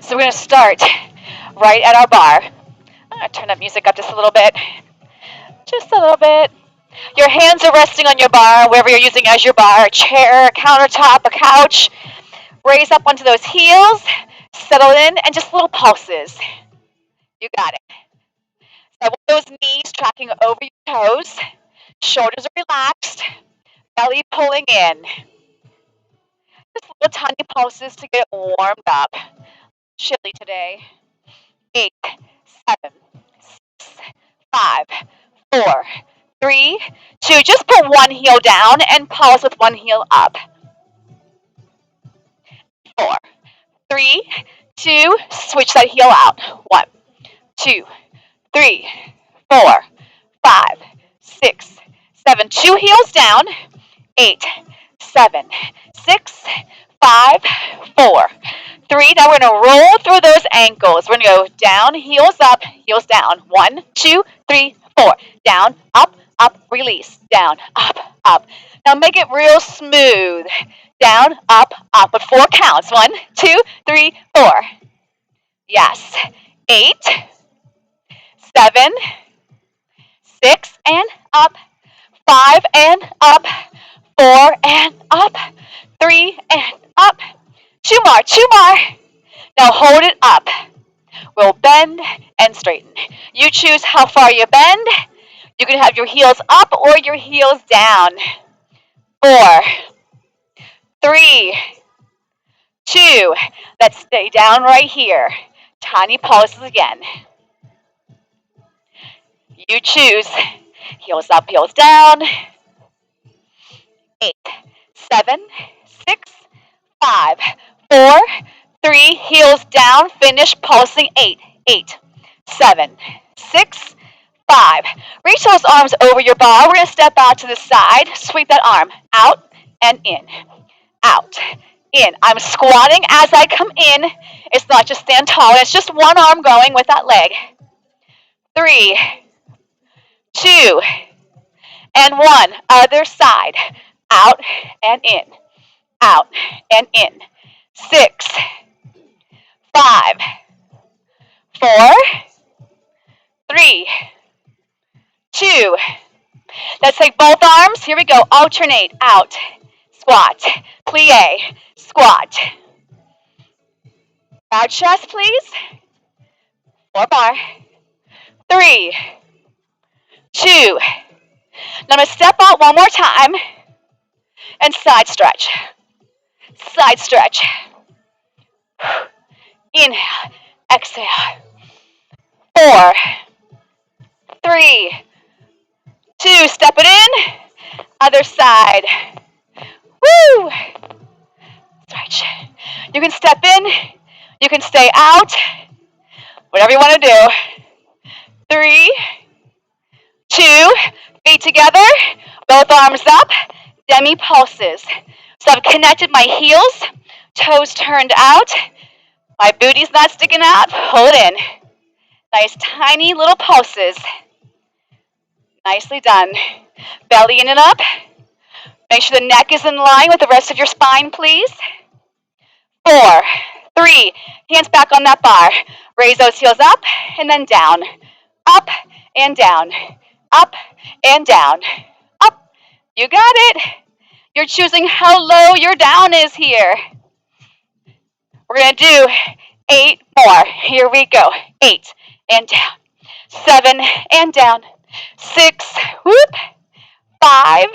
So we're going to start right at our bar. I'm going to turn that music up just a little bit. Just a little bit. Your hands are resting on your bar, wherever you're using as your bar, a chair, a countertop, a couch. Raise up onto those heels, settle in, and just little pulses. You got it. So I want those knees tracking over your toes, shoulders are relaxed, belly pulling in. Just little tiny pulses to get warmed up. Chilly today. 8, 7, 6, 5, 4, 3, 2. Just put one heel down and pulse with one heel up. 4, 3, 2. Switch that heel out. 1, 2, 3, 4, 5, 6, 7. 2 heels down. 8, 7, 6, 5, 4, 3. Now we're going to roll through those ankles. We're going to go down, heels up, heels down. 1, 2, 3, 4. Down, up, up, release. Down, up, up. Now make it real smooth. Down, up, up. With 4 counts. 1, 2, 3, 4. Yes. 8, 7, 6, and up. 5 and up. 4 and up. 3 and up. 2 more, 2 more. Now hold it up. We'll bend and straighten. You choose how far you bend. You can have your heels up or your heels down. 4, 3, 2. Let's stay down right here. Tiny pulses again. You choose. Heels up, heels down. 8, 7, 6, 5, 4, 3. Heels down. Finish pulsing. 8, 8, 7, 6, 5. Reach those arms over your bar. We're going to step out to the side. Sweep that arm out and in. Out. In. I'm squatting as I come in. It's not just stand tall. It's just one arm going with that leg. 3, 2, and 1. Other side. Out and in. Out and in. 6, 5, 4, 3, 2. Let's take both arms. Here we go. Alternate. Out. Squat. Plie. Squat. Broad chest, please. 4 bar. 3, 2. Now I'm going to step out one more time and side stretch. Side stretch. Inhale. Exhale. 4, 3, 2. Step it in. Other side. Woo! Stretch. You can step in. You can stay out. Whatever you want to do. 3, 2. Feet together. Both arms up. Demi pulses. So I've connected my heels. Toes turned out. My booty's not sticking out. Pull it in. Nice tiny little pulses. Nicely done. Belly in and up. Make sure the neck is in line with the rest of your spine, please. 4, 3. Hands back on that bar. Raise those heels up and then down. Up and down. Up and down. Up. You got it. You're choosing how low your down is here. We're going to do 8 more. Here we go. 8 and down. 7 and down. 6. Whoop. 5.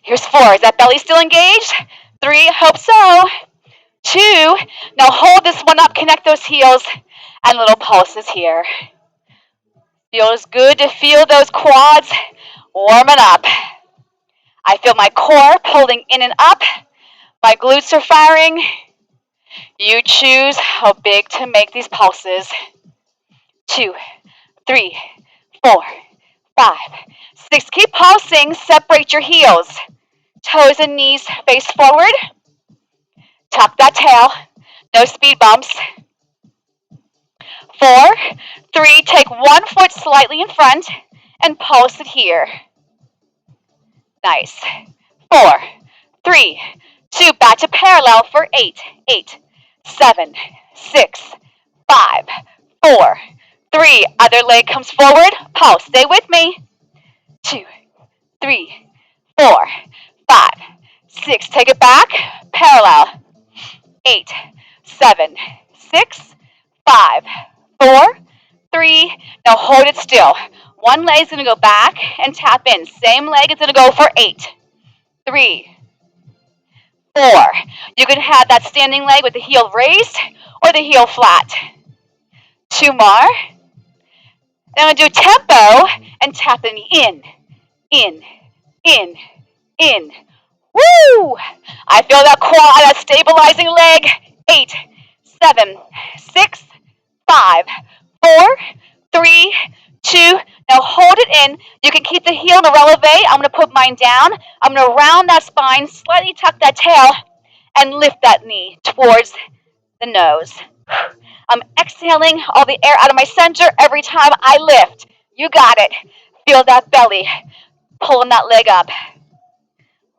Here's 4. Is that belly still engaged? 3. Hope so. 2. Now hold this one up. Connect those heels and little pulses here. Feels good to feel those quads warming up. I feel my core pulling in and up. My glutes are firing. You choose how big to make these pulses. 2, 3, 4, 5, 6. Keep pulsing. Separate your heels. Toes and knees face forward. Tuck that tail. No speed bumps. 4, 3. Take one foot slightly in front and pulse it here. Nice. 4, 3, 2. Back to parallel for 8, 8, 7, 6, 5, 4, 3. Other leg comes forward. Pulse. Stay with me. 2, 3, 4, 5, 6. Take it back. Parallel. 8, 7, 6, 5, 4, 3. Now hold it still. One leg is going to go back and tap in. Same leg is going to go for 8, 3, 4. You can have that standing leg with the heel raised or the heel flat. 2 more. Then I'm going to do tempo and tapping in, in, in, in. Woo! I feel that quad, that stabilizing leg. 8, 7, 6, 5, 4, 3, 2. Now hold it in. You can keep the heel in the releve. I'm going to put mine down. I'm going to round that spine, slightly tuck that tail, and lift that knee towards the nose. I'm exhaling all the air out of my center every time I lift. You got it. Feel that belly pulling that leg up.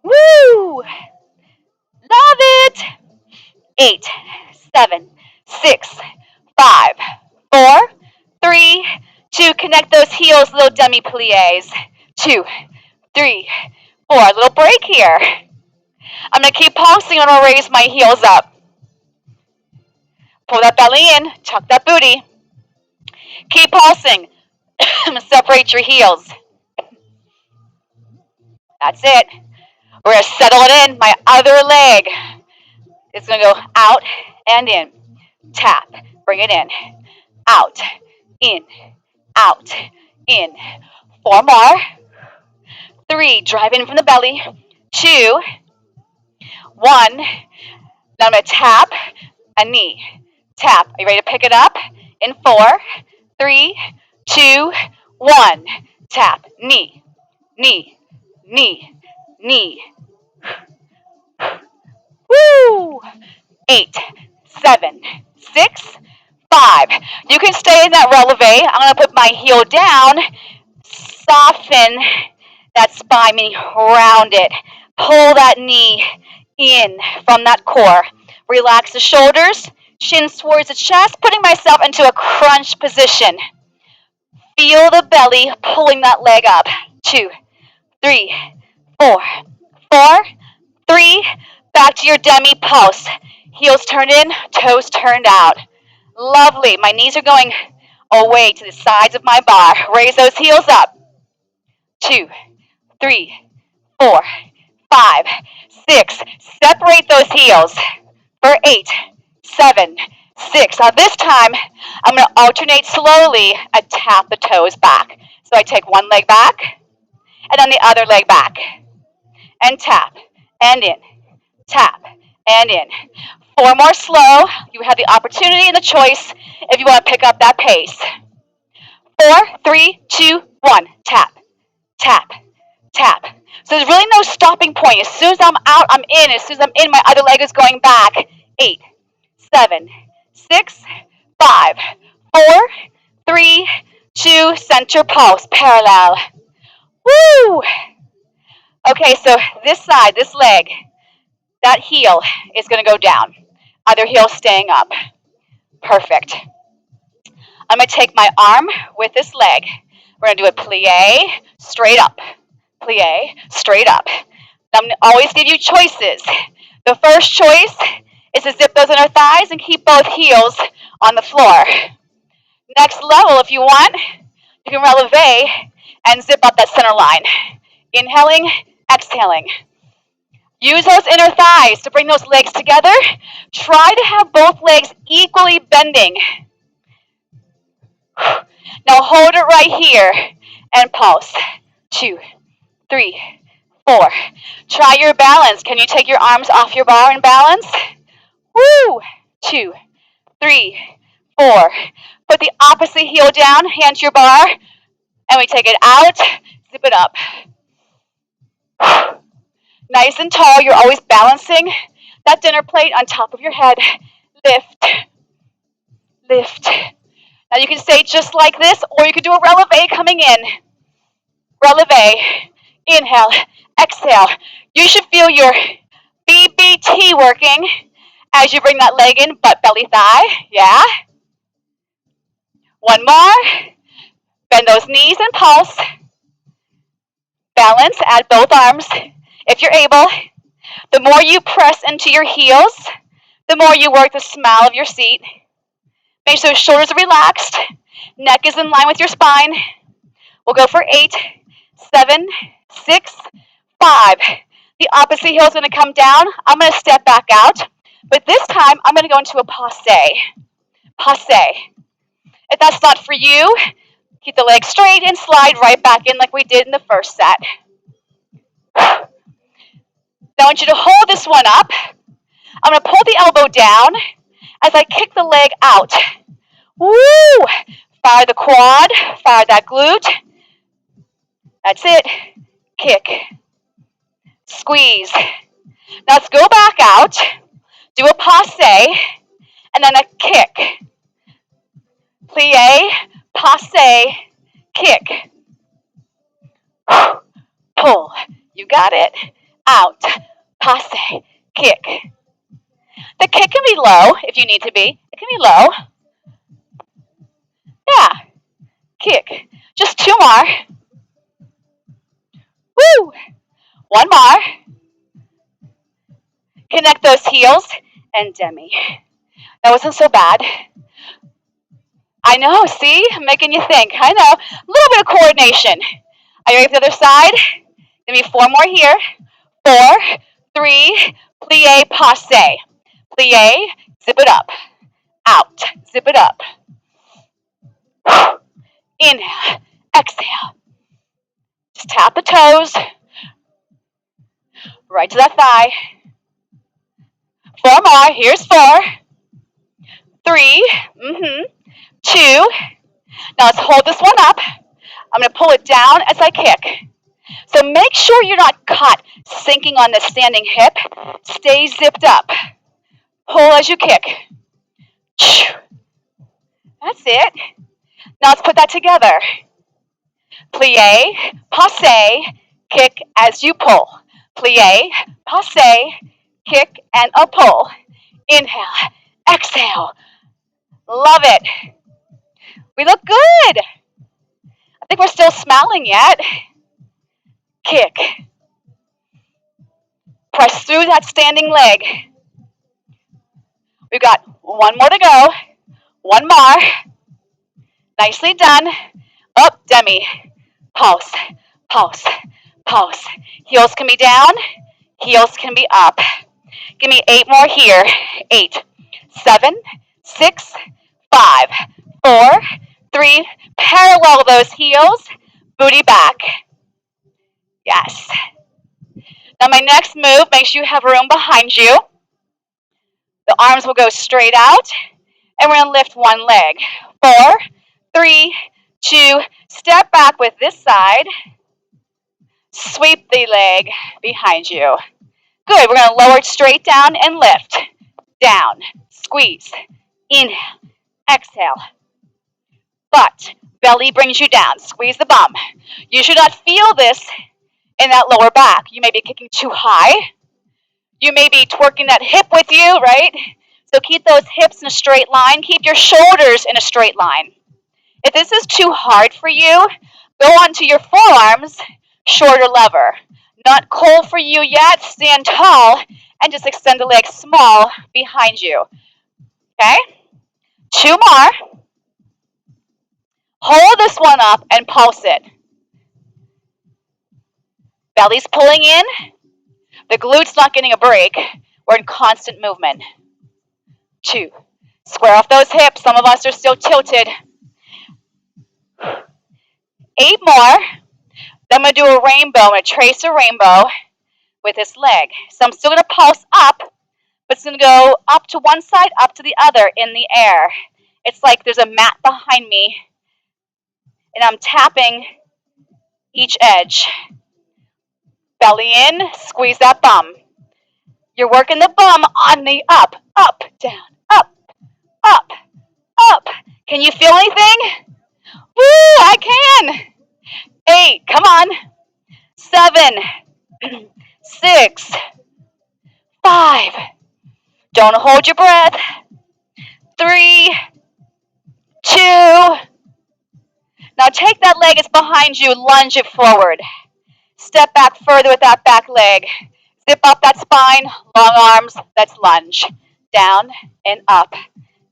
Woo! Love it. 8, 7, 6, 5, 4, 3, 2. Connect those heels, little demi plies. 2, 3, 4. A little break here. I'm going to keep pulsing. I'm going to raise my heels up. Pull that belly in. Tuck that booty. Keep pulsing. Separate your heels. That's it. We're going to settle it in. My other leg is going to go out and in. Tap. Bring it in. Out. In. Out. In. 4 more. 3. Drive in from the belly. 2. 1. Now I'm going to tap a knee. Tap. Are you ready to pick it up? In 4, 3, 2, 1. Tap. Knee. Knee. Knee. Knee. Woo! 8, 7, 6, 5. You can stay in that releve. I'm going to put my heel down. Soften that spine, meaning round it. Pull that knee in from that core. Relax the shoulders, shins towards the chest, putting myself into a crunch position. Feel the belly pulling that leg up. 2, 3, 4, 4, 3. Back to your demi pulse. Heels turned in, toes turned out. Lovely. My knees are going away to the sides of my bar. Raise those heels up. 2, 3, 4, 5, 6. Separate those heels for 8, 7, 6. Now this time, I'm going to alternate slowly and tap the toes back. So I take one leg back, and then the other leg back. And tap, and in. Tap, and in. 4 more slow. You have the opportunity and the choice if you want to pick up that pace. 4, 3, 2, 1. Tap, tap, tap. So there's really no stopping point. As soon as I'm out, I'm in. As soon as I'm in, my other leg is going back. 8, 7, 6, 5, 4, 3, 2. Center pulse, parallel. Woo! Okay, so this side, this leg, that heel is going to go down. Other heel staying up. Perfect. I'm going to take my arm with this leg. We're going to do a plie, straight up. Plie, straight up. I'm going to always give you choices. The first choice is to zip those inner thighs and keep both heels on the floor. Next level, if you want, you can releve and zip up that center line. Inhaling, exhaling. Use those inner thighs to bring those legs together. Try to have both legs equally bending. Now hold it right here and pulse. 2, 3, 4. Try your balance. Can you take your arms off your bar and balance? Woo! 2, 3, 4. Put the opposite heel down, hand to your bar, and we take it out, zip it up. Nice and tall. You're always balancing that dinner plate on top of your head. Lift, lift. Now you can stay just like this, or you can do a releve coming in. Releve, inhale, exhale. You should feel your BBT working As you bring that leg in, butt, belly, thigh. Yeah. One more. Bend those knees and pulse. Balance, add both arms if you're able. The more you press into your heels, the more you work the smile of your seat. Make sure shoulders are relaxed. Neck is in line with your spine. We'll go for 8, 7, 6, 5. The opposite heel is going to come down. I'm going to step back out. But this time, I'm going to go into a passe. Passe. If that's not for you, keep the legs straight and slide right back in like we did in the first set. Now I want you to hold this one up. I'm going to pull the elbow down as I kick the leg out. Woo! Fire the quad, fire that glute. That's it. Kick. Squeeze. Now let's go back out, do a passe, and then a kick. Plie, passe, kick. Pull. You got it. Out. Passe. Kick. The kick can be low if you need to be. It can be low. Yeah. Kick. Just 2 more. Woo! 1 more. Connect those heels and demi. That wasn't so bad. I know, see? I'm making you think. I know. A little bit of coordination. Are you ready for the other side? Give me 4 more here. 4, 3, plie, passe. Plie, zip it up. Out, zip it up. Inhale, exhale. Just tap the toes. Right to that thigh. 4 more. Here's 4. 3, 2. Now let's hold this one up. I'm going to pull it down as I kick. So make sure you're not caught sinking on the standing hip. Stay zipped up. Pull as you kick. That's it. Now let's put that together. Plie, passe, kick as you pull. Plie, passe, kick, and a pull. Inhale, exhale. Love it. We look good. I think we're still smiling yet. Kick. Press through that standing leg. We've got 1 more to go. 1 more. Nicely done. Up, demi. Pulse, pulse, pulse. Heels can be down. Heels can be up. Give me 8 more here. 8, 7, 6, 5, 4, 3. Parallel those heels. Booty back. Yes. Now my next move, make sure you have room behind you. The arms will go straight out. And we're going to lift 1 leg. 4, 3, 2. Step back with this side. Sweep the leg behind you. Good. We're going to lower it straight down and lift. Down. Squeeze. Inhale. Exhale. Butt. Belly brings you down. Squeeze the bum. You should not feel this in that lower back. You may be kicking too high. You may be twerking that hip with you, right? So keep those hips in a straight line. Keep your shoulders in a straight line. If this is too hard for you, go onto your forearms, shorter lever. Not cold for you yet. Stand tall and just extend the legs small behind you. Okay? 2 more. Hold this one up and pulse it. Belly's pulling in. The glute's not getting a break. We're in constant movement. 2. Square off those hips. Some of us are still tilted. 8 more. Then I'm going to do a rainbow. I'm going to trace a rainbow with this leg. So I'm still going to pulse up, but it's going to go up to one side, up to the other in the air. It's like there's a mat behind me, and I'm tapping each edge. Belly in, squeeze that bum. You're working the bum on the up, up, down, up, up, up. Can you feel anything? Woo, I can. 8, come on. 7, 6, 5. Don't hold your breath. 3, 2. Now take that leg that's behind you, lunge it forward. Step back further with that back leg. Zip up that spine, long arms, let's lunge. Down and up,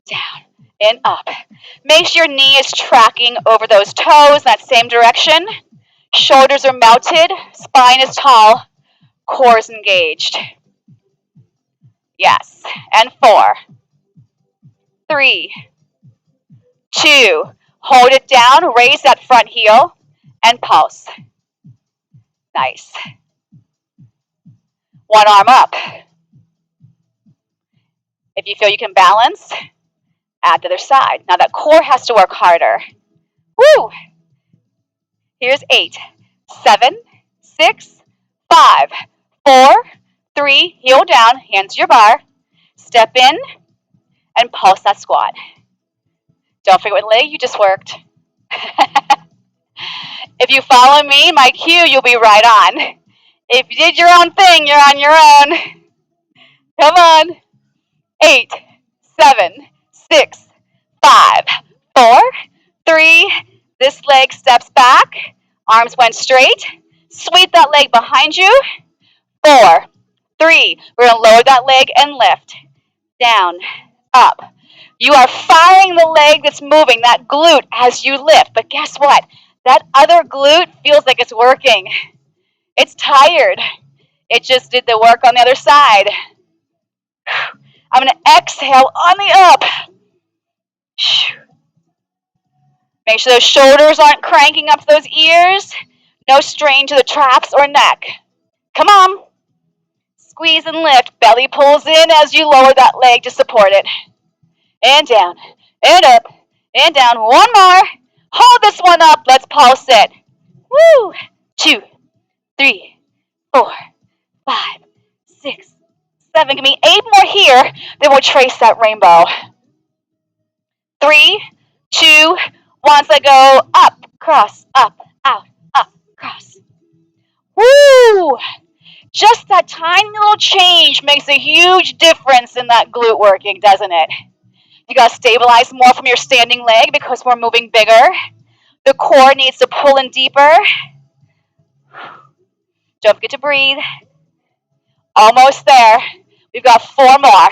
down and up. Make sure your knee is tracking over those toes in that same direction. Shoulders are melted, spine is tall, core is engaged. Yes, and 4, 3, 2. Hold it down, raise that front heel, and pulse. Nice. One arm up. If you feel you can balance, add the other side. Now that core has to work harder. Woo! Here's 8, 7, 6, 5, 4, 3, heel down, hands to your bar. Step in and pulse that squat. Don't forget what leg you just worked. If you follow me, my cue, you'll be right on. If you did your own thing, you're on your own. Come on. 8, 7, 6, 5, 4, 3. This leg steps back. Arms went straight. Sweep that leg behind you. 4, 3. We're going to lower that leg and lift. Down, up. You are firing the leg that's moving, that glute, as you lift. But guess what? That other glute feels like it's working. It's tired. It just did the work on the other side. I'm going to exhale on the up. Make sure those shoulders aren't cranking up to those ears. No strain to the traps or neck. Come on. Squeeze and lift. Belly pulls in as you lower that leg to support it. And down. And up. And down. One more. Hold this one up. Let's pulse it. Woo. 2, 3, 4, 5, 6, 7. Give me 8 more here. Then we'll trace that rainbow. 3, 2, 1. So go up, cross, up, out, up, cross. Woo! Just that tiny little change makes a huge difference in that glute working, doesn't it? You got to stabilize more from your standing leg because we're moving bigger. The core needs to pull in deeper. Don't forget to breathe. Almost there. We've got 4 more.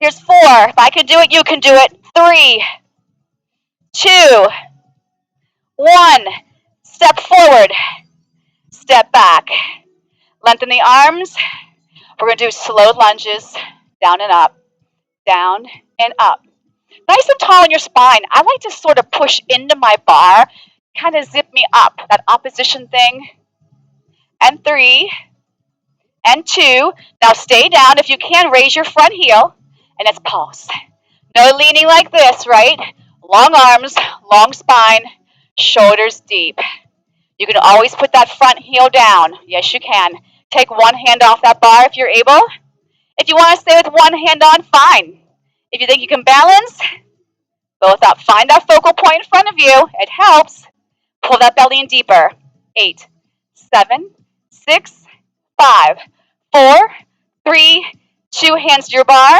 Here's 4. If I can do it, you can do it. 3, 2, 1. Step forward. Step back. Lengthen the arms. We're going to do slow lunges. Down and up. Down and up. Nice and tall in your spine. I like to sort of push into my bar. Kind of zip me up. That opposition thing. And 3. And 2. Now stay down. If you can, raise your front heel. And let's pulse. No leaning like this, right? Long arms, long spine, shoulders deep. You can always put that front heel down. Yes, you can. Take one hand off that bar if you're able. If you want to stay with one hand on, fine. If you think you can balance, go with that. Find that focal point in front of you. It helps. Pull that belly in deeper. 8, 7, 6, 5, 4, 3, 2. Hands to your bar.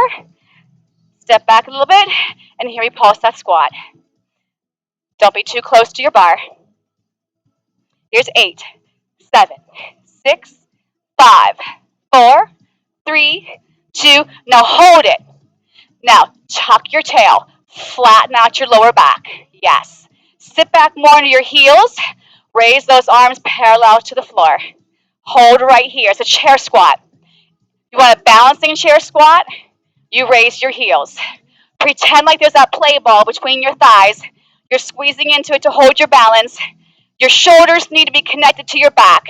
Step back a little bit, and here we pulse that squat. Don't be too close to your bar. Here's 8, 7, 6, 5, 4, 3, 2. Now hold it. Now tuck your tail. Flatten out your lower back. Yes. Sit back more into your heels. Raise those arms parallel to the floor. Hold right here. It's a chair squat. You want a balancing chair squat? You raise your heels. Pretend like there's that play ball between your thighs. You're squeezing into it to hold your balance. Your shoulders need to be connected to your back.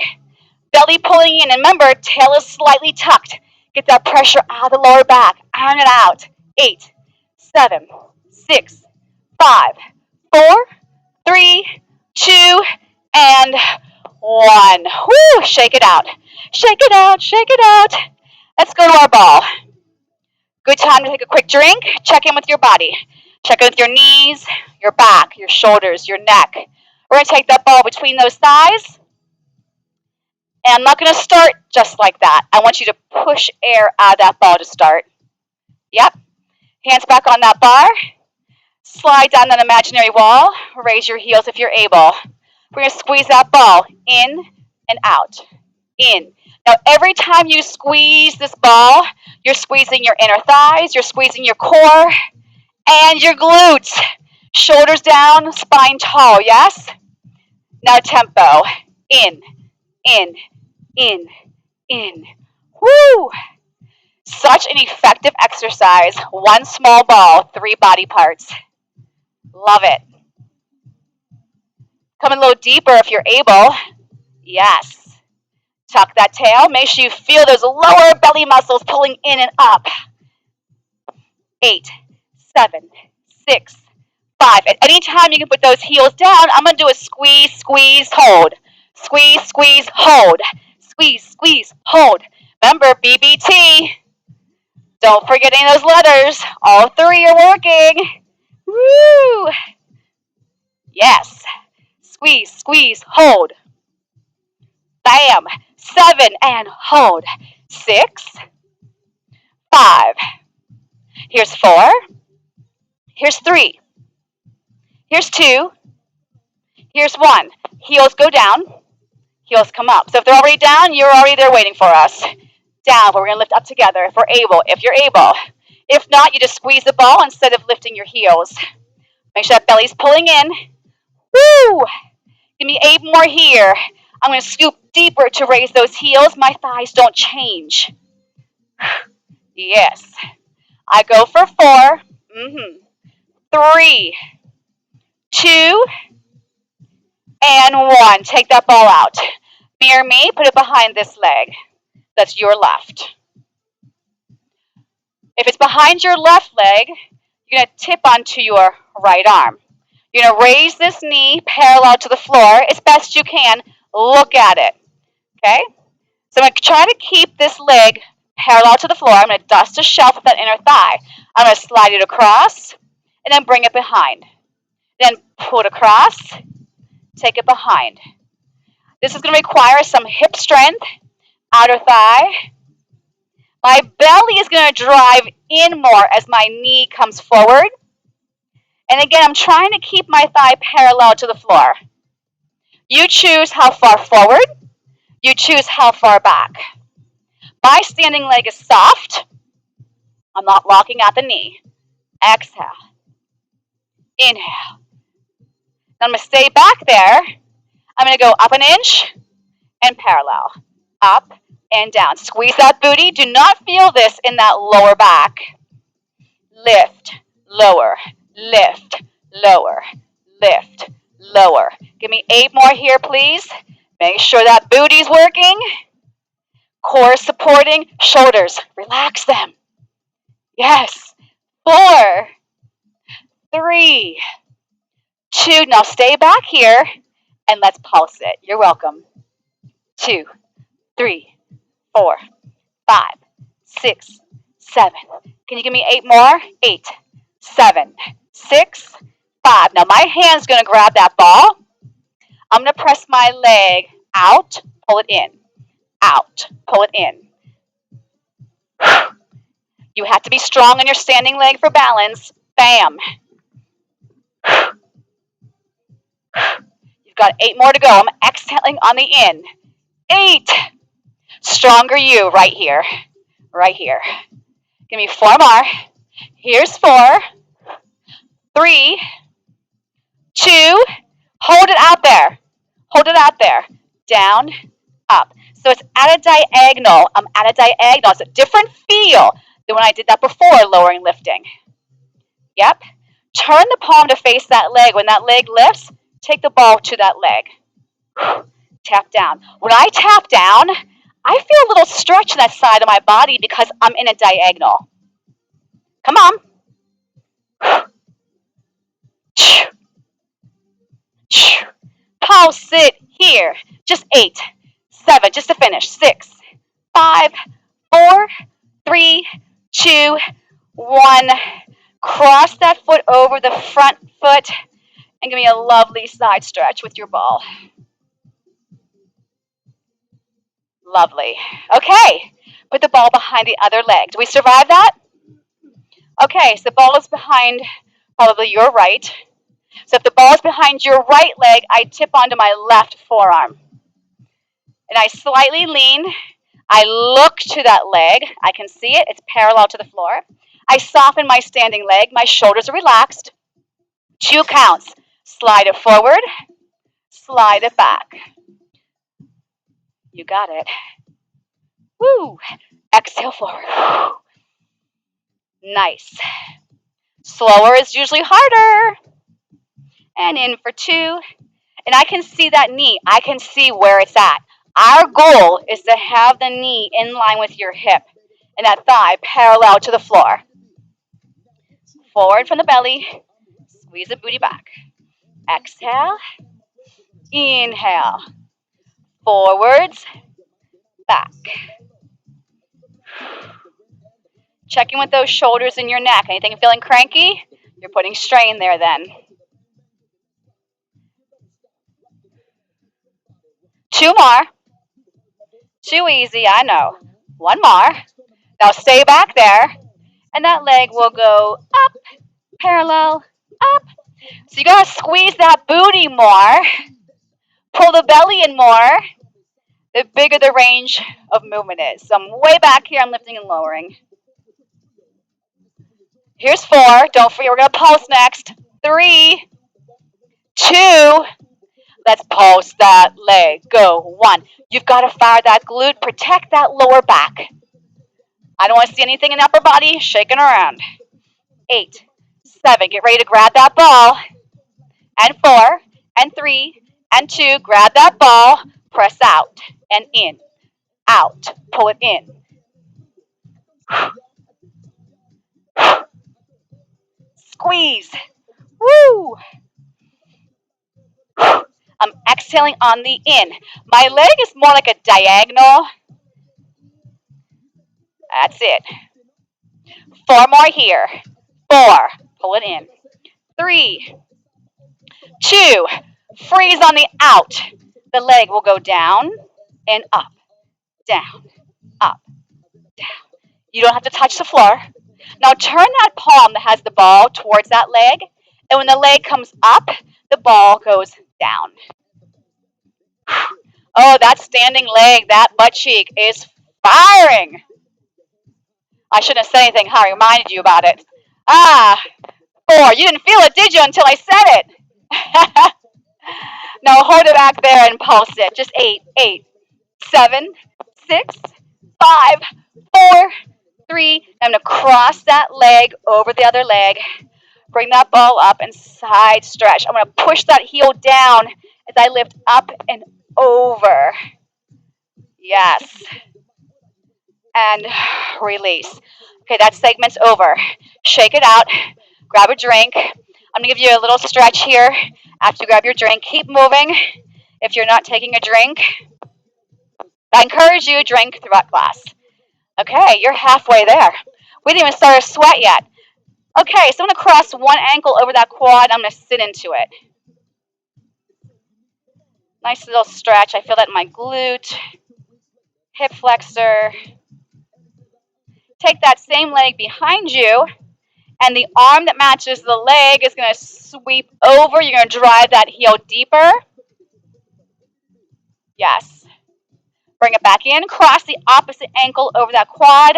Belly pulling in. And remember, tail is slightly tucked. Get that pressure out of the lower back. Iron it out. 8, 7, 6, 5, 4, 3, 2, and 1. Woo! Shake it out. Shake it out. Shake it out. Let's go to our ball. Good time to take a quick drink. Check in with your body. Check in with your knees, your back, your shoulders, your neck. We're going to take that ball between those thighs. And I'm not going to start just like that. I want you to push air out of that ball to start. Yep. Hands back on that bar. Slide down that imaginary wall. Raise your heels if you're able. We're going to squeeze that ball in and out. In. Now, every time you squeeze this ball, you're squeezing your inner thighs, you're squeezing your core, and your glutes. Shoulders down, spine tall, yes? Now tempo. In, in, in, in. Woo! Such an effective exercise. One small ball, 3 body parts. Love it. Come a little deeper if you're able. Yes. Tuck that tail. Make sure you feel those lower belly muscles pulling in and up. 8, 7, 6, 5. At any time you can put those heels down, I'm going to do a squeeze, squeeze, hold. Squeeze, squeeze, hold. Squeeze, squeeze, hold. Remember, BBT. Don't forget any of those letters. All 3 are working. Woo! Yes. Squeeze, squeeze, hold. Bam. 7 and hold. 6, 5. Here's 4. Here's 3. Here's 2. Here's 1. Heels go down. Heels come up. So if they're already down, you're already there waiting for us. Down, but we're going to lift up together if we're able, if you're able. If not, you just squeeze the ball instead of lifting your heels. Make sure that belly's pulling in. Woo! Give me 8 more here. I'm going to scoop deeper to raise those heels. My thighs don't change. Yes. I go for 4. 3, 2, and 1. Take that ball out. Mirror me, put it behind this leg. That's your left. If it's behind your left leg, you're going to tip onto your right arm. You're going to raise this knee parallel to the floor as best you can. Look at it. Okay? So I'm going to try to keep this leg parallel to the floor. I'm going to dust a shelf with that inner thigh. I'm going to slide it across and then bring it behind. Then pull it across, take it behind. This is going to require some hip strength, outer thigh. My belly is going to drive in more as my knee comes forward. And again, I'm trying to keep my thigh parallel to the floor. You choose how far forward. You choose how far back. My standing leg is soft. I'm not locking at the knee. Exhale. Inhale. Now I'm going to stay back there. I'm going to go up an inch and parallel. Up and down. Squeeze that booty. Do not feel this in that lower back. Lift, lower, lift, lower, lift, lower. Give me 8 more here, please. Make sure that booty's working. Core supporting. Shoulders, relax them. Yes. 4, 3, 2. Now stay back here and let's pulse it. You're welcome. 2, 3, 4, 5, 6, 7. Can you give me 8 more? 8, 7, 6, 5. Now my hand's going to grab that ball. I'm going to press my leg out, pull it in, out, pull it in. You have to be strong on your standing leg for balance. Bam. You've got 8 more to go. I'm exhaling on the in. 8. Stronger you right here. Right here. Give me 4 more. Here's 4. 3, 2. Hold it out there. Hold it out there. Down, up. So it's at a diagonal. I'm at a diagonal. It's a different feel than when I did that before, lowering lifting. Yep. Turn the palm to face that leg. When that leg lifts, take the ball to that leg. Tap down. When I tap down, I feel a little stretch in that side of my body because I'm in a diagonal. Come on. Pulse it here. Just 8, 7, just to finish. 6, 5, 4, 3, 2, 1. Cross that foot over the front foot and give me a lovely side stretch with your ball. Lovely. Okay. Put the ball behind the other leg. Did we survive that? Okay, so the ball is behind probably your right. So if the ball is behind your right leg, I tip onto my left forearm. And I slightly lean. I look to that leg. I can see it. It's parallel to the floor. I soften my standing leg. My shoulders are relaxed. 2 counts. Slide it forward. Slide it back. You got it. Woo. Exhale forward. Nice. Slower is usually harder. And in for 2. And I can see that knee. I can see where it's at. Our goal is to have the knee in line with your hip and that thigh parallel to the floor. Forward from the belly. Squeeze the booty back. Exhale. Inhale. Forwards. Back. Checking with those shoulders and your neck. Anything feeling cranky? You're putting strain there then. 2 more. Too easy, I know. 1 more. Now stay back there. And that leg will go up, parallel, up. So you gotta squeeze that booty more. Pull the belly in more. The bigger the range of movement is. So I'm way back here, I'm lifting and lowering. Here's 4. Don't forget, we're gonna pulse next. 3, 2. Let's pulse that leg. Go. 1. You've got to fire that glute. Protect that lower back. I don't want to see anything in the upper body shaking around. 8, 7. Get ready to grab that ball. And 4, and 3, and 2. Grab that ball. Press out and in. Out. Pull it in. Squeeze. Woo. I'm exhaling on the in. My leg is more like a diagonal. That's it. 4 more here. 4. Pull it in. 3, 2. Freeze on the out. The leg will go down and up, down, up, down. You don't have to touch the floor. Now turn that palm that has the ball towards that leg. And when the leg comes up, the ball goes down. Oh, that standing leg, that butt cheek is firing. I shouldn't have said anything. I reminded you about it. 4. You didn't feel it, did you, until I said it? Now hold it back there and pulse it. Just 8, 7, 6, 5, 4, 3. I'm going to cross that leg over the other leg. Bring that ball up and side stretch. I'm going to push that heel down as I lift up and over. Yes. And release. Okay, that segment's over. Shake it out. Grab a drink. I'm going to give you a little stretch here after you grab your drink. Keep moving. If you're not taking a drink, I encourage you to drink throughout class. Okay, you're halfway there. We didn't even start a sweat yet. Okay, so I'm going to cross one ankle over that quad. I'm going to sit into it. Nice little stretch. I feel that in my glute, hip flexor. Take that same leg behind you, and the arm that matches the leg is going to sweep over. You're going to drive that heel deeper. Yes. Bring it back in. Cross the opposite ankle over that quad.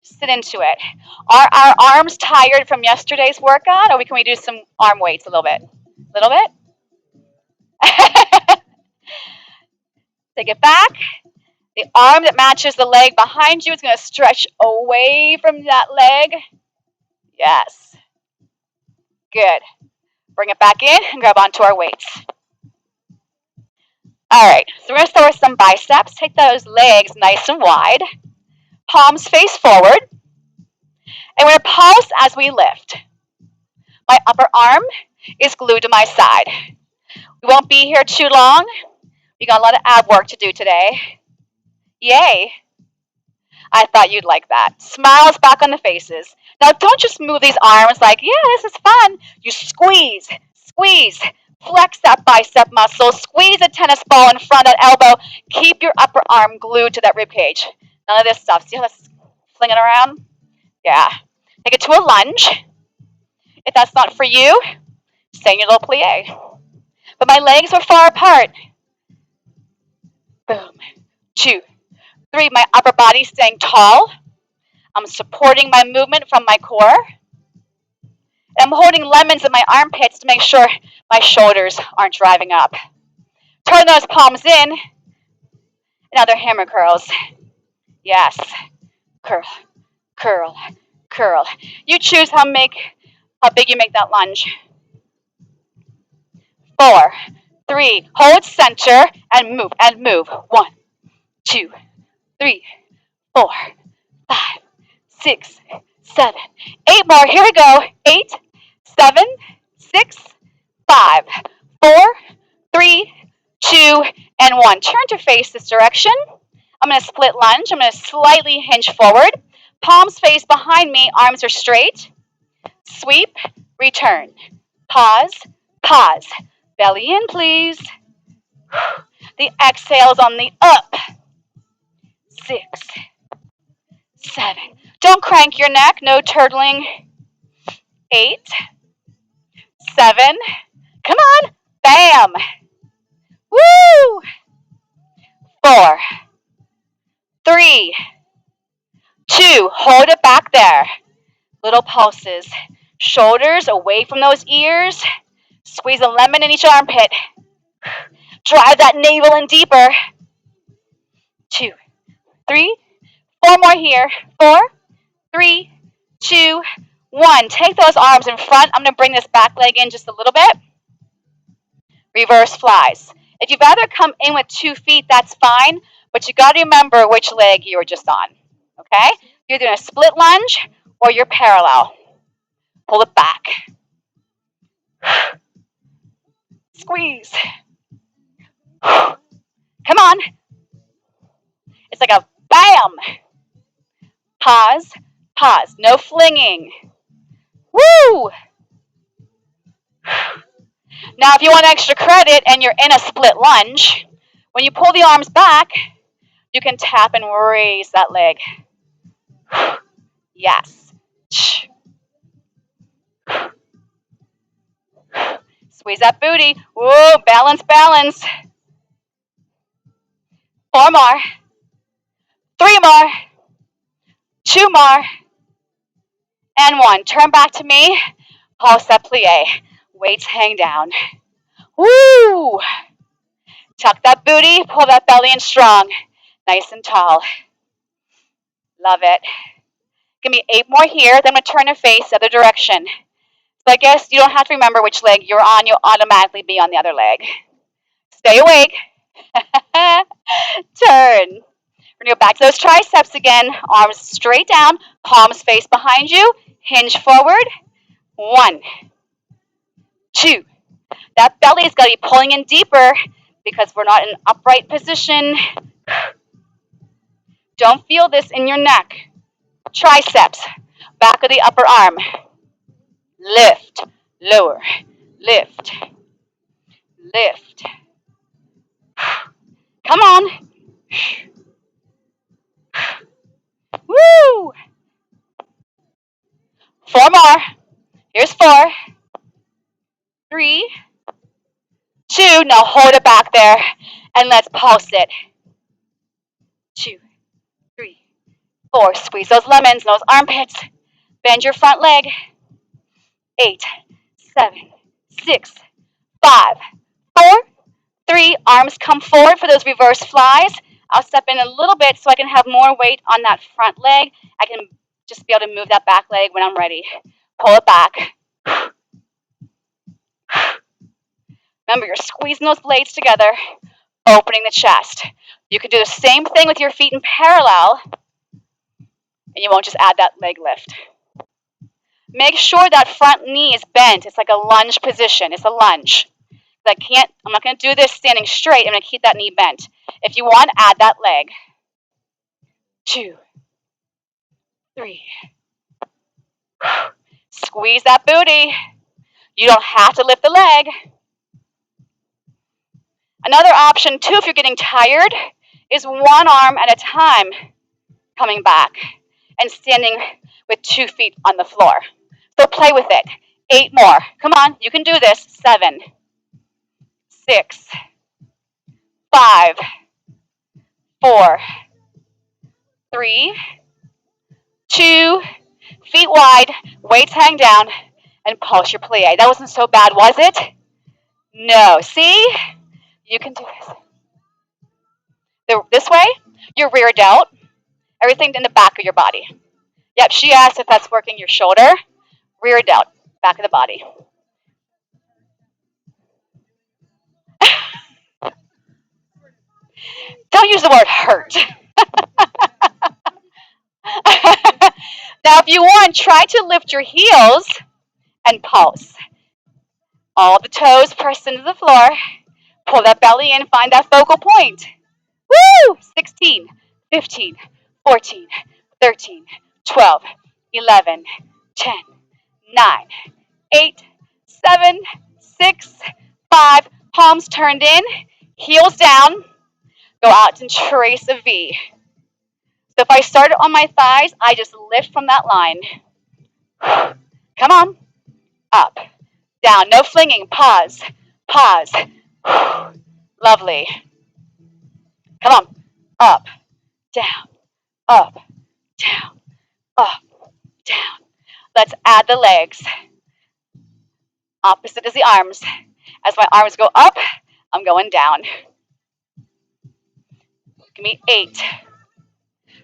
Sit into it. Are our arms tired from yesterday's workout, or can we do some arm weights a little bit? A little bit? Take it back. The arm that matches the leg behind you is going to stretch away from that leg. Yes. Good. Bring it back in and grab onto our weights. All right, so we're going to start with some biceps. Take those legs nice and wide. Palms face forward. And we're going to pulse as we lift. My upper arm is glued to my side. We won't be here too long. We got a lot of ab work to do today. Yay. I thought you'd like that. Smiles back on the faces. Now don't just move these arms like, yeah, this is fun. You squeeze, squeeze, flex that bicep muscle, squeeze a tennis ball in front of that elbow. Keep your upper arm glued to that rib cage. None of this stuff. See how that's flinging around? Yeah. Take it to a lunge. If that's not for you, stay in your little plie. But my legs are far apart. Boom. 2, 3. My upper body staying tall. I'm supporting my movement from my core. And I'm holding lemons in my armpits to make sure my shoulders aren't driving up. Turn those palms in. Another hammer curls. Yes. Curl, curl, curl. You choose how big you make that lunge. 4, 3. Hold center and move and move. 1, 2, 3, 4, 5, 6, 7, 8 more. Here we go. 8, 7, 6, 5, 4, 3, 2, and 1. Turn to face this direction. I'm going to split lunge. I'm going to slightly hinge forward. Palms face behind me. Arms are straight. Sweep. Return. Pause. Pause. Belly in, please. The exhale's on the up. 6, 7. Don't crank your neck. No turtling. 8, 7. Come on. Bam. Woo. 4, 3, 2. Hold it back there. Little pulses. Shoulders away from those ears. Squeeze a lemon in each armpit. Drive that navel in deeper. 2, 3, 4 more here. 4, 3, 2, 1. Take those arms in front. I'm going to bring this back leg in just a little bit. Reverse flies. If you'd rather come in with 2 feet, that's fine, but you got to remember which leg you were just on. Okay? You're doing a split lunge or you're parallel. Pull it back. Squeeze. Come on. It's like a bam. Pause. Pause. No flinging. Woo! Now, if you want extra credit and you're in a split lunge, when you pull the arms back, you can tap and raise that leg. Yes. Squeeze that booty. Whoa, balance, balance. 4 more. 3 more. 2 more. And 1. Turn back to me. Pulse that plie. Weights hang down. Woo! Tuck that booty. Pull that belly in strong. Nice and tall. Love it. Give me 8 more here. Then I'm going to turn and face the other direction. So I guess you don't have to remember which leg you're on. You'll automatically be on the other leg. Stay awake. Turn. We're going to go back to those triceps again. Arms straight down. Palms face behind you. Hinge forward. 1, 2. That belly is going to be pulling in deeper because we're not in upright position. Don't feel this in your neck. Triceps. Back of the upper arm. Lift. Lower. Lift. Lift. Come on. Woo! 4 more. Here's 4. 3, 2. Now hold it back there and let's pulse it. 2, 3, 4. Squeeze those lemons, those armpits. Bend your front leg. 8, 7, 6, 5, 4, 3. Arms come forward for those reverse flies. I'll step in a little bit so I can have more weight on that front leg. I can just be able to move that back leg when I'm ready. Pull it back. Remember, you're squeezing those blades together, opening the chest. You can do the same thing with your feet in parallel, and you won't just add that leg lift. Make sure that front knee is bent. It's like a lunge position. It's a lunge. I'm not going to do this standing straight. I'm going to keep that knee bent. If you want, add that leg. 2, 3. Squeeze that booty. You don't have to lift the leg. Another option, too, if you're getting tired, is one arm at a time coming back. and standing with 2 feet on the floor. So play with it. 8 more. Come on, you can do this. 7, 6, 5, 4, 3, 2, feet wide, weights hang down, and pulse your plie. That wasn't so bad, was it? No. See? You can do this. This way, your rear delt, everything in the back of your body. Yep, she asked if that's working your shoulder, rear delt, back of the body. Don't use the word hurt. Now, if you want, try to lift your heels and pulse. All the toes press into the floor. Pull that belly in, find that focal point. Woo! 16, 15, 14, 13, 12, 11, 10, 9, 8, 7, 6, 5. Palms turned in, heels down. Go out and trace a V. So if I start on my thighs, I just lift from that line. Come on. Up, down, no flinging. Pause, pause. Lovely. Come on. Up, down, up, down, up, down. Let's add the legs. Opposite is the arms. As my arms go up, I'm going down. Give me 8,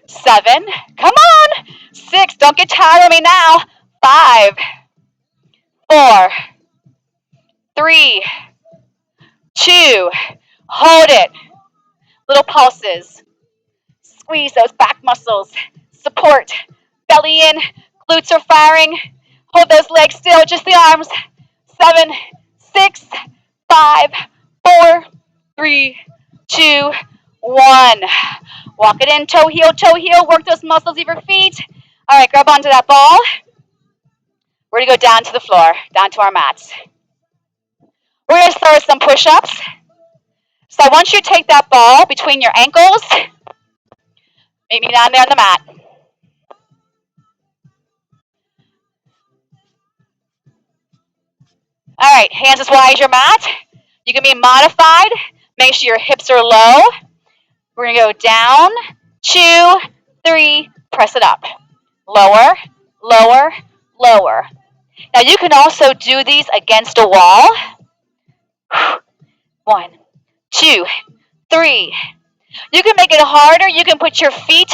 7, come on. 6, don't get tired of me now. 5, 4, 3, 2, hold it. Little pulses. Squeeze those back muscles. Support. Belly in. Glutes are firing. Hold those legs still, just the arms. 7, 6, 5, 4, 3, 2, 1. Walk it in, toe heel. Work those muscles of your feet. All right, grab onto that ball. We're going to go down to the floor, down to our mats. We're going to start with some push-ups. So I want you to take that ball between your ankles. Meet me down there on the mat. All right, hands as wide as your mat. You can be modified. Make sure your hips are low. We're going to go down, 2, 3, press it up. Lower, lower, lower. Now you can also do these against a wall. 1, 2, 3. You can make it harder. You can put your feet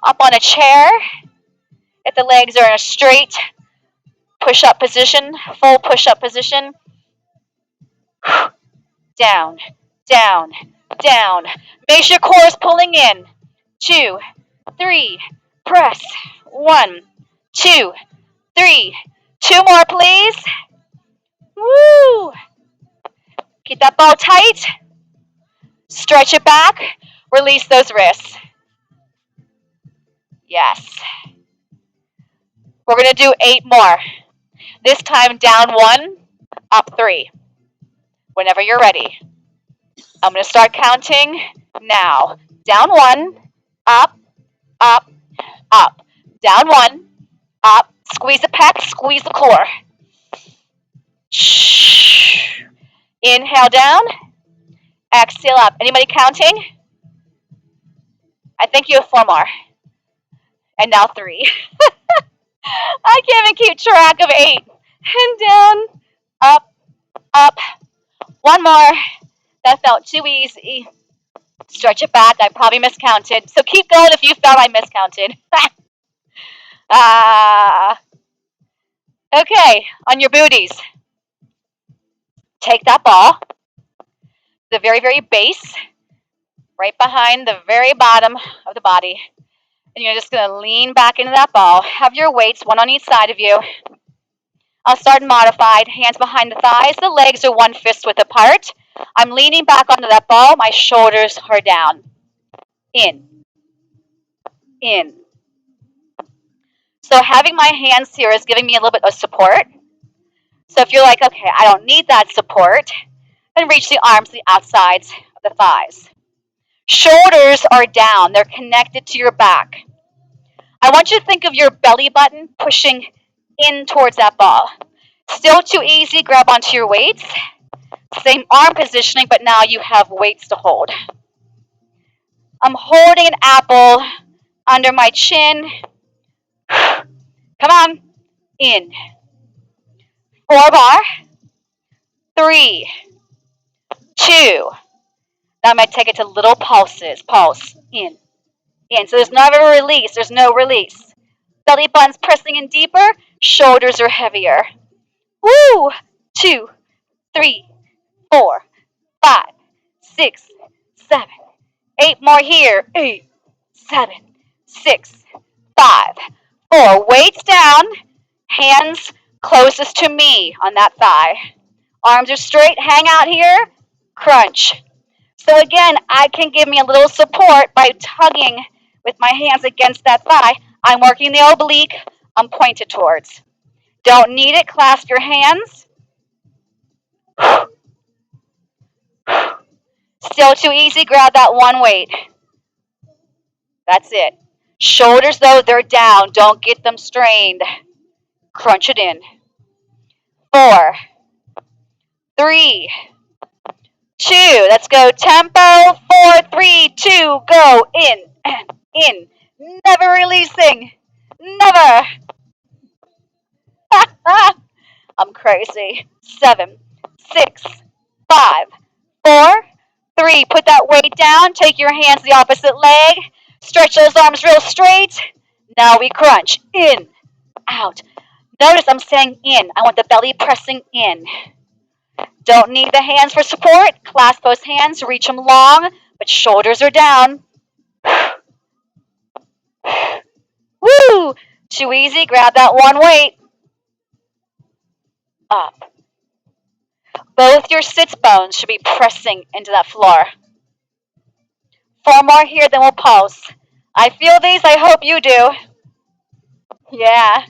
up on a chair. If the legs are in a straight push-up position, full push-up position. Down, down, down. Make sure your core is pulling in. 2, 3, press. 1, 2, 3. 2 more, please. Woo! Keep that ball tight. Stretch it back. Release those wrists. Yes. We're going to do 8 more. This time down 1, up 3. Whenever you're ready. I'm going to start counting now. Down 1, up, up, up. Down 1, up. Squeeze the pecs, squeeze the core. Inhale down. Exhale up. Anybody counting? I think you have 4 more. And now 3. I can't even keep track of 8. And down, up, up. 1 more. That felt too easy. Stretch it back. I probably miscounted. So keep going if you felt I miscounted. Okay, on your booties. Take that ball, the very, very base, right behind the very bottom of the body. And you're just going to lean back into that ball. Have your weights, 1 on each side of you. I'll start modified. Hands behind the thighs. The legs are 1 fist width apart. I'm leaning back onto that ball. My shoulders are down. In. In. So having my hands here is giving me a little bit of support. So if you're like, okay, I don't need that support, then reach the arms to the outsides of the thighs. Shoulders are down. They're connected to your back. I want you to think of your belly button pushing in towards that ball. Still too easy, grab onto your weights. Same arm positioning, but now you have weights to hold. I'm holding an apple under my chin. Come on, in. 4 bar, 3, 2. Now I'm going to take it to little pulses. Pulse, in. So there's never a release. There's no release. Belly button's pressing in deeper. Shoulders are heavier. Woo! 2, 3, 4, 5, 6, 7, 8 more here. 8, 7, 6, 5, 4. Weights down. Hands closest to me on that thigh. Arms are straight. Hang out here. Crunch. So again, I can give me a little support by tugging with my hands against that thigh. I'm working the oblique. I'm pointed towards. Don't need it. Clasp your hands. Still too easy. Grab that one weight. That's it. Shoulders, though, they're down. Don't get them strained. Crunch it in. 4, 3, 2. Let's go. Tempo. 4, 3, 2. Go. In. In. Never releasing. Never. I'm crazy. 7, 6, 5, 4, 3. Put that weight down. Take your hands to the opposite leg. Stretch those arms real straight. Now we crunch. In. Out. Notice I'm saying in. I want the belly pressing in. Don't need the hands for support. Clasp those hands. Reach them long, but shoulders are down. Woo! Too easy. Grab that one weight. Up. Both your sits bones should be pressing into that floor. 4 more here, then we'll pulse. I feel these. I hope you do. Yeah.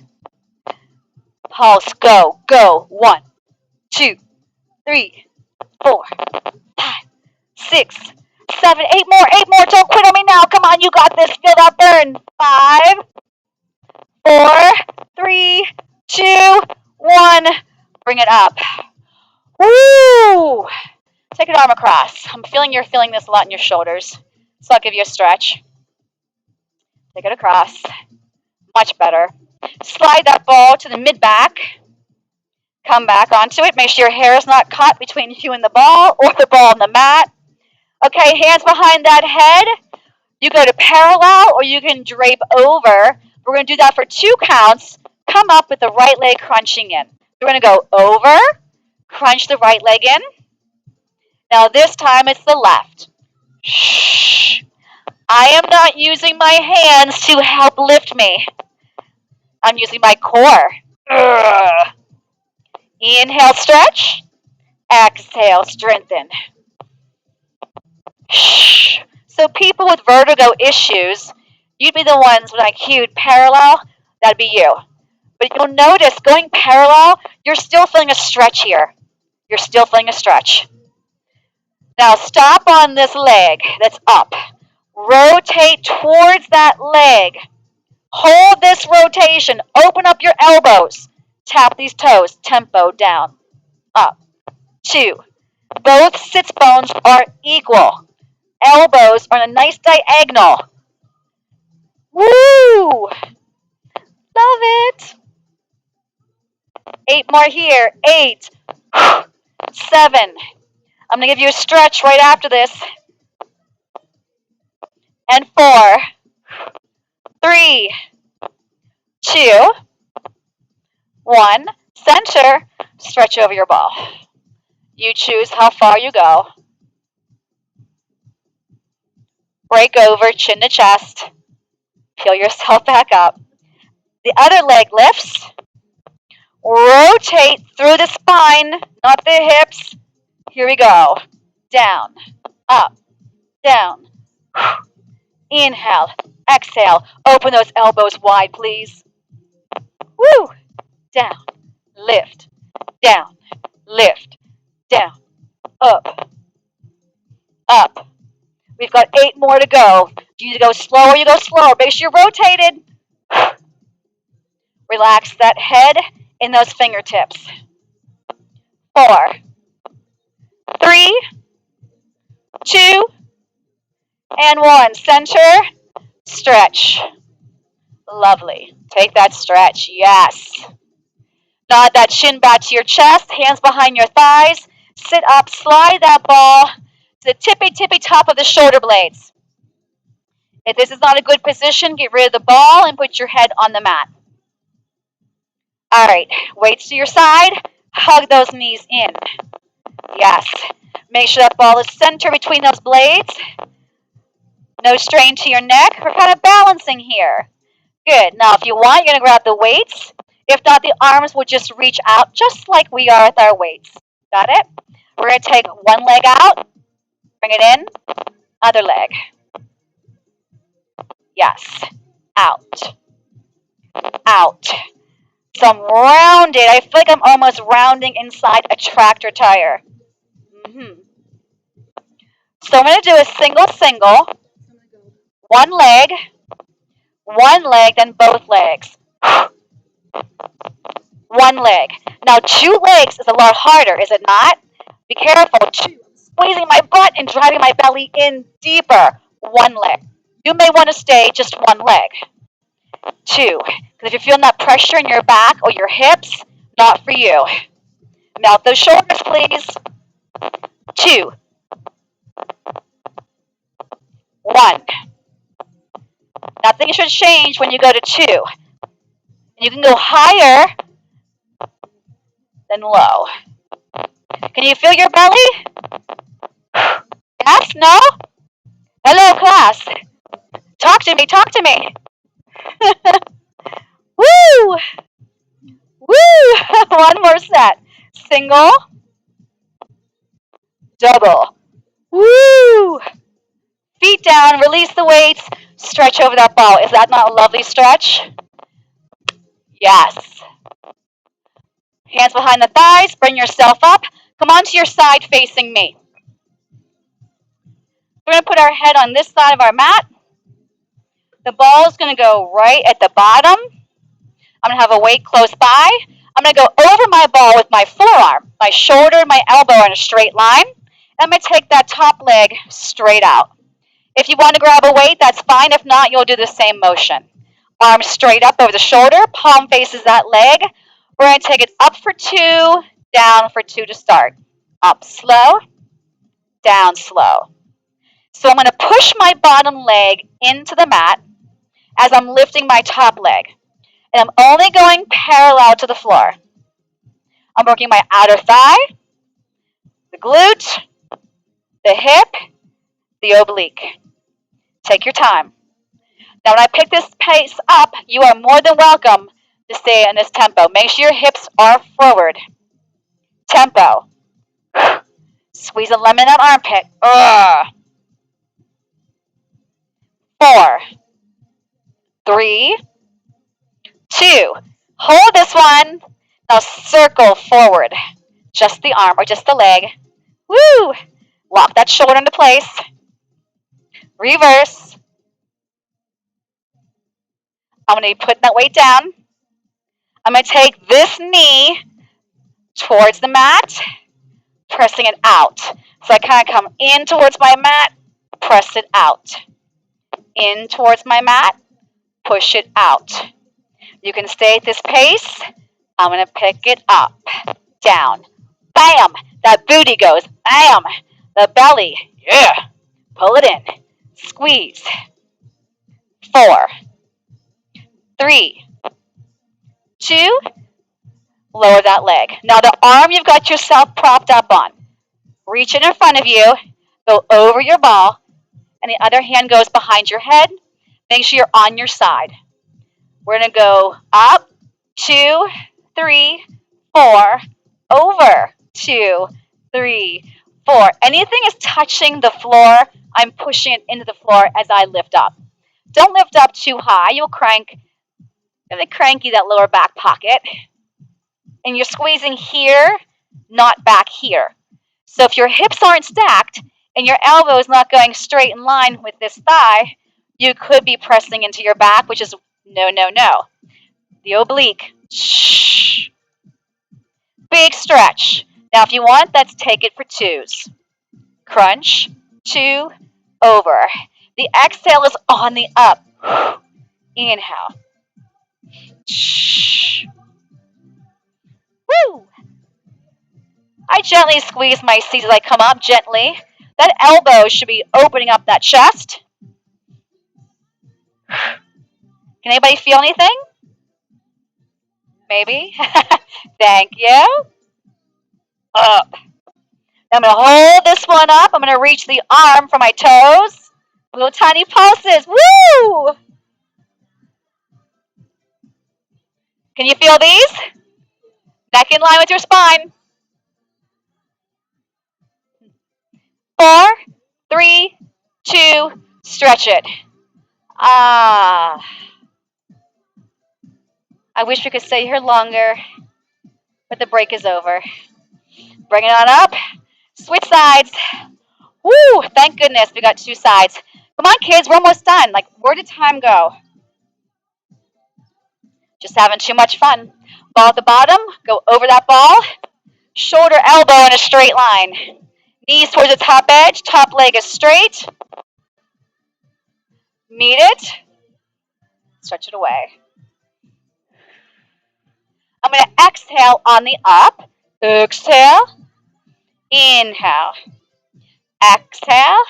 Pulse. Go. Go. 1, 2, 3, 4, 5, 6, 7, 8 more. 8 more. Don't quit on me now. Come on. You got this. Feel that burn. 5, 4, 3, 2, 1. Bring it up. Woo! Take an arm across. I'm feeling you're feeling this a lot in your shoulders. So I'll give you a stretch. Take it across. Much better. Slide that ball to the mid-back. Come back onto it. Make sure your hair is not caught between you and the ball or the ball and the mat. Okay, hands behind that head. You go to parallel or you can drape over. We're going to do that for 2 counts. Come up with the right leg crunching in. We're going to go over, crunch the right leg in. Now this time it's the left. Shh. I am not using my hands to help lift me. I'm using my core. Ugh. Inhale, stretch. Exhale, strengthen. Shh. So people with vertigo issues, you'd be the ones when I cued parallel, that'd be you. But you'll notice going parallel, you're still feeling a stretch here. You're still feeling a stretch. Now stop on this leg that's up. Rotate towards that leg. Hold this rotation. Open up your elbows. Tap these toes. Tempo down. Up. 2. Both sits bones are equal. Elbows are in a nice diagonal. Woo! Love it. 8 more here. 8. 7. I'm going to give you a stretch right after this. And 4. 3. 2. 1. Center. Stretch over your ball. You choose how far you go. Break over, chin to chest. Peel yourself back up. The other leg lifts. Rotate through the spine, not the hips. Here we go. Down, up, down. Inhale, exhale. Open those elbows wide, please. Woo! Down, lift, down, lift, down, up, up. We've got 8 more to go. You go slower, you go slower. Make sure you're rotated. Relax that head in those fingertips. 4, 3, 2, and 1. Center, stretch. Lovely. Take that stretch. Yes. Nod that shin back to your chest, hands behind your thighs. Sit up, slide that ball to the tippy top of the shoulder blades. If this is not a good position, get rid of the ball and put your head on the mat. All right, weights to your side. Hug those knees in. Yes. Make sure that ball is centered between those blades. No strain to your neck. We're kind of balancing here. Good. Now, if you want, you're going to grab the weights. If not, the arms will just reach out just like we are with our weights. Got it? We're going to take one leg out. Bring it in. Other leg. Yes. Out. Out. So I'm rounded. I feel like I'm almost rounding inside a tractor tire. So I'm going to do a single. One leg, then both legs. One leg. Now 2 legs is a lot harder, is it not? Be careful. 2. Squeezing my butt and driving my belly in deeper. One leg. You may want to stay just one leg. 2. Because if you're feeling that pressure in your back or your hips, not for you. Melt those shoulders, please. 2. 1. Nothing should change when you go to 2. And you can go higher than low. Can you feel your belly? Yes? No? Hello, class. Talk to me. Woo! Woo! One more set. Single. Double. Woo! Feet down, release the weights, stretch over that ball. Is that not a lovely stretch? Yes. Hands behind the thighs, bring yourself up. Come onto your side facing me. We're going to put our head on this side of our mat. The ball is going to go right at the bottom. I'm going to have a weight close by. I'm going to go over my ball with my forearm, my shoulder, my elbow in a straight line. I'm going to take that top leg straight out. If you want to grab a weight, that's fine. If not, you'll do the same motion. Arms straight up over the shoulder, palm faces that leg. We're going to take it up for 2, down for 2 to start. Up slow, down slow. So I'm going to push my bottom leg into the mat as I'm lifting my top leg. And I'm only going parallel to the floor. I'm working my outer thigh, the glute, the hip, the oblique. Take your time. Now when I pick this pace up, you are more than welcome to stay in this tempo. Make sure your hips are forward. Tempo. Squeeze a lemon in that armpit. 4, 3, 2. Hold this one. Now circle forward. Just the arm or just the leg. Woo! Lock that shoulder into place. Reverse. I'm going to put that weight down. I'm going to take this knee towards the mat, pressing it out. So I kind of come in towards my mat, press it out. In towards my mat, push it out. You can stay at this pace. I'm going to pick it up, down. Bam! That booty goes. Bam! The belly. Yeah! Pull it in. Squeeze. 4, 3, 2. Lower that leg. Now the arm you've got yourself propped up on. Reach it in front of you. Go over your ball. And the other hand goes behind your head. Make sure you're on your side. We're going to go up, 2, 3, 4, over, 2, 3, 4. Anything is touching the floor, I'm pushing it into the floor as I lift up. Don't lift up too high. You'll cranky that lower back pocket. And you're squeezing here, not back here. So if your hips aren't stacked and your elbow is not going straight in line with this thigh, you could be pressing into your back, which is No, no, no. The oblique. Shh. Big stretch. Now, if you want, let's take it for twos. Crunch, 2, over. The exhale is on the up. Inhale. Shh. Woo! I gently squeeze my seat as I come up, gently. That elbow should be opening up that chest. Can anybody feel anything? Maybe. Thank you. Up. I'm going to hold this one up. I'm going to reach the arm for my toes. Little tiny pulses. Woo! Can you feel these? Neck in line with your spine. 4, 3, 2, stretch it. Ah. I wish we could stay here longer, but the break is over. Bring it on up. Switch sides. Woo! Thank goodness we got 2 sides. Come on, kids, we're almost done. Like, where did time go? Just having too much fun. Ball at the bottom, go over that ball. Shoulder, elbow in a straight line. Knees towards the top edge, top leg is straight. Meet it. Stretch it away. I'm going to exhale on the up. Exhale. Inhale. Exhale.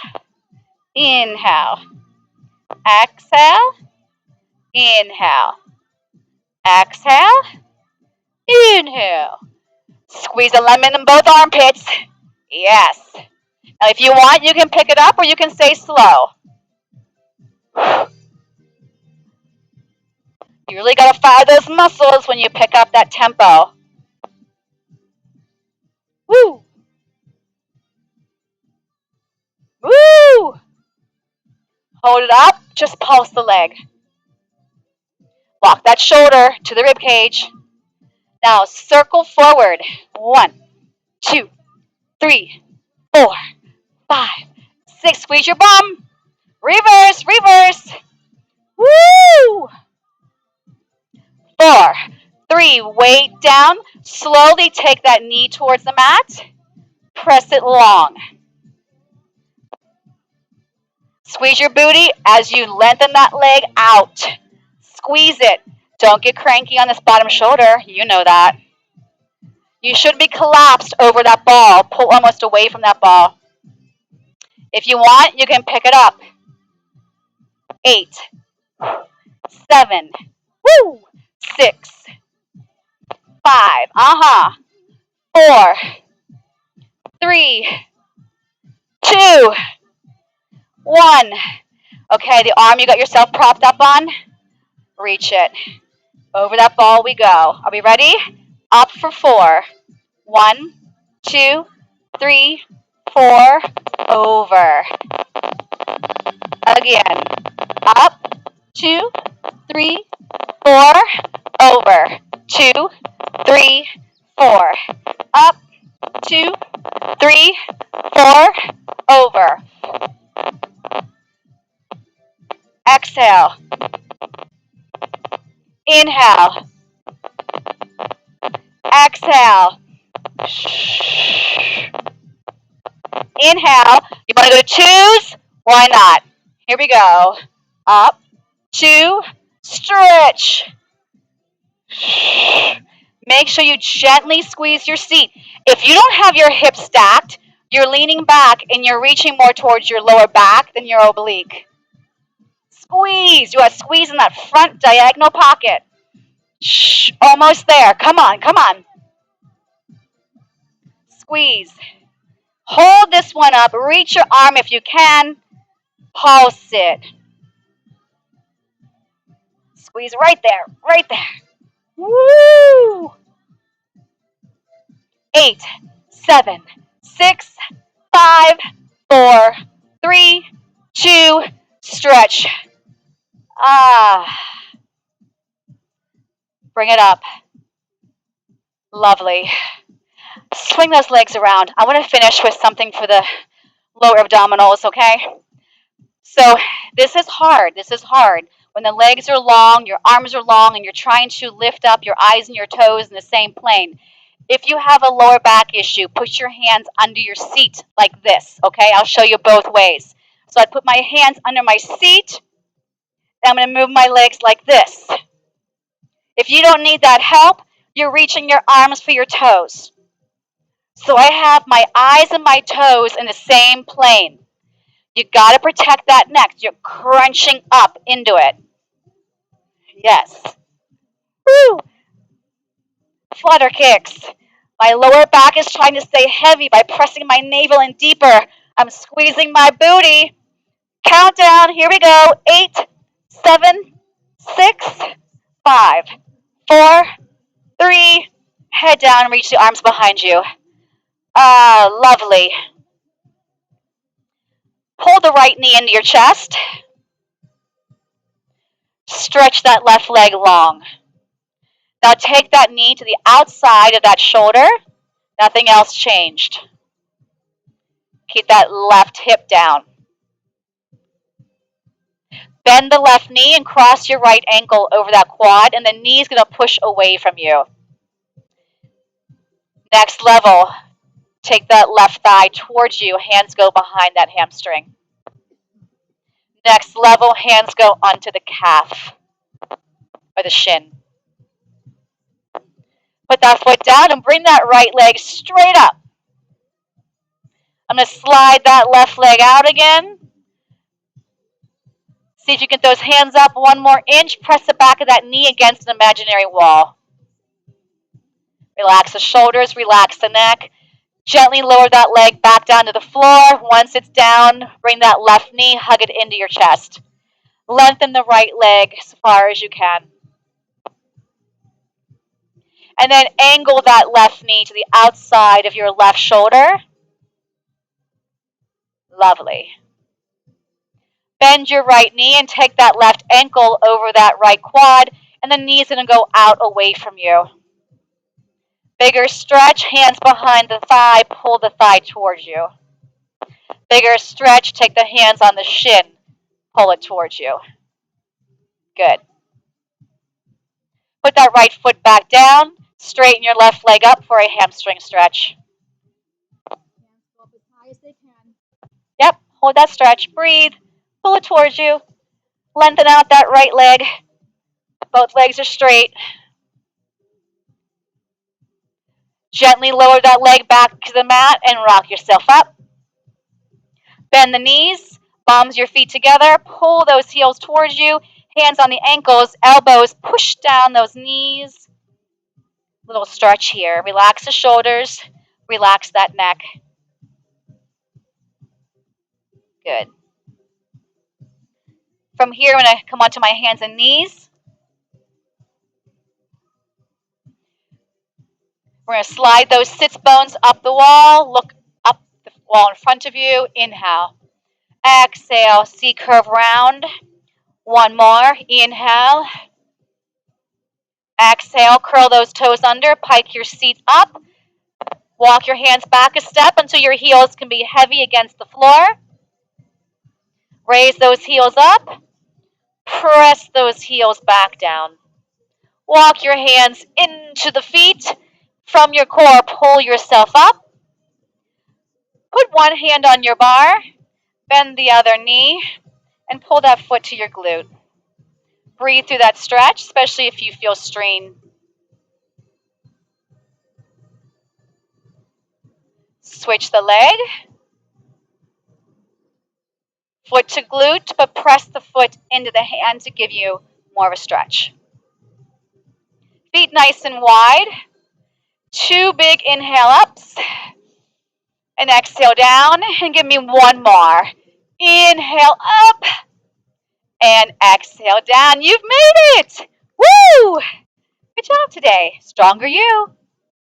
Inhale. Exhale. Inhale. Exhale. Inhale. Squeeze a lemon in both armpits. Yes. Now, if you want, you can pick it up or you can stay slow. You really got to fire those muscles when you pick up that tempo. Woo! Woo! Hold it up. Just pulse the leg. Walk that shoulder to the rib cage. Now circle forward. 1, 2, 3, 4, 5, 6. Squeeze your bum. Reverse, reverse. Woo! 4, 3. Weight down. Slowly take that knee towards the mat. Press it long. Squeeze your booty as you lengthen that leg out. Squeeze it. Don't get cranky on this bottom shoulder. You know that. You should be collapsed over that ball. Pull almost away from that ball. If you want, you can pick it up. 8, 7, woo, 6, 5, 4, 3, 2, 1. Okay, the arm you got yourself propped up on, reach it. Over that ball we go. Are we ready? Up for 4. 1, 2, 3, 4. Over. Again. Up. 2, 3, 4. Over. 2, 3, 4. Up. 2, 3, 4. Over. Exhale. Inhale. Exhale. Inhale. You want to go to 2s? Why not? Here we go. Up, 2, stretch. Make sure you gently squeeze your seat. If you don't have your hips stacked, you're leaning back and you're reaching more towards your lower back than your oblique. Squeeze. You are squeezing that front diagonal pocket. Almost there. Come on, come on. Squeeze. Hold this one up. Reach your arm if you can. Pulse it. Squeeze right there, right there. Woo! 8, 7, 6, 5, 4, 3, 2, stretch. Bring it up. Lovely. Swing those legs around. I want to finish with something for the lower abdominals, okay? So this is hard. This is hard. When the legs are long, your arms are long, and you're trying to lift up your eyes and your toes in the same plane. If you have a lower back issue, put your hands under your seat like this, okay? I'll show you both ways. So I put my hands under my seat, and I'm going to move my legs like this. If you don't need that help, you're reaching your arms for your toes. So I have my eyes and my toes in the same plane. You got to protect that neck. You're crunching up into it. Yes. Woo! Flutter kicks. My lower back is trying to stay heavy by pressing my navel in deeper. I'm squeezing my booty. Countdown. Here we go. 8, 7, 6, 5, 4, 3. Head down. Reach the arms behind you. Ah, lovely. Pull the right knee into your chest. Stretch that left leg long. Now take that knee to the outside of that shoulder. Nothing else changed. Keep that left hip down. Bend the left knee and cross your right ankle over that quad, and the knee is going to push away from you. Next level, take that left thigh towards you. Hands go behind that hamstring. Next level, hands go onto the calf or the shin. Put that foot down and bring that right leg straight up. I'm going to slide that left leg out again. See if you can get those hands up 1 more inch. Press the back of that knee against an imaginary wall. Relax the shoulders, relax the neck. Gently lower that leg back down to the floor. Once it's down, bring that left knee, hug it into your chest. Lengthen the right leg as far as you can. And then angle that left knee to the outside of your left shoulder. Lovely. Bend your right knee and take that left ankle over that right quad, and the knee is going to go out away from you. Bigger stretch, hands behind the thigh, pull the thigh towards you. Bigger stretch, take the hands on the shin, pull it towards you. Good. Put that right foot back down, straighten your left leg up for a hamstring stretch. Hands go up as high as they can. Yep, hold that stretch, breathe, pull it towards you. Lengthen out that right leg. Both legs are straight. Gently lower that leg back to the mat and rock yourself up. Bend the knees, palms your feet together, pull those heels towards you, hands on the ankles, elbows, push down those knees. Little stretch here. Relax the shoulders, relax that neck. Good. From here, I'm going to come onto my hands and knees. We're going to slide those sits bones up the wall, look up the wall in front of you. Inhale. Exhale, C-curve round. 1 more. Inhale. Exhale, curl those toes under, pike your seat up. Walk your hands back a step until your heels can be heavy against the floor. Raise those heels up. Press those heels back down. Walk your hands into the feet. From your core, pull yourself up. Put one hand on your bar. Bend the other knee. And pull that foot to your glute. Breathe through that stretch, especially if you feel strain. Switch the leg. Foot to glute, but press the foot into the hand to give you more of a stretch. Feet nice and wide. 2 big inhale ups. And exhale down. And give me 1 more. Inhale up. And exhale down. You've made it. Woo! Good job today. Stronger you.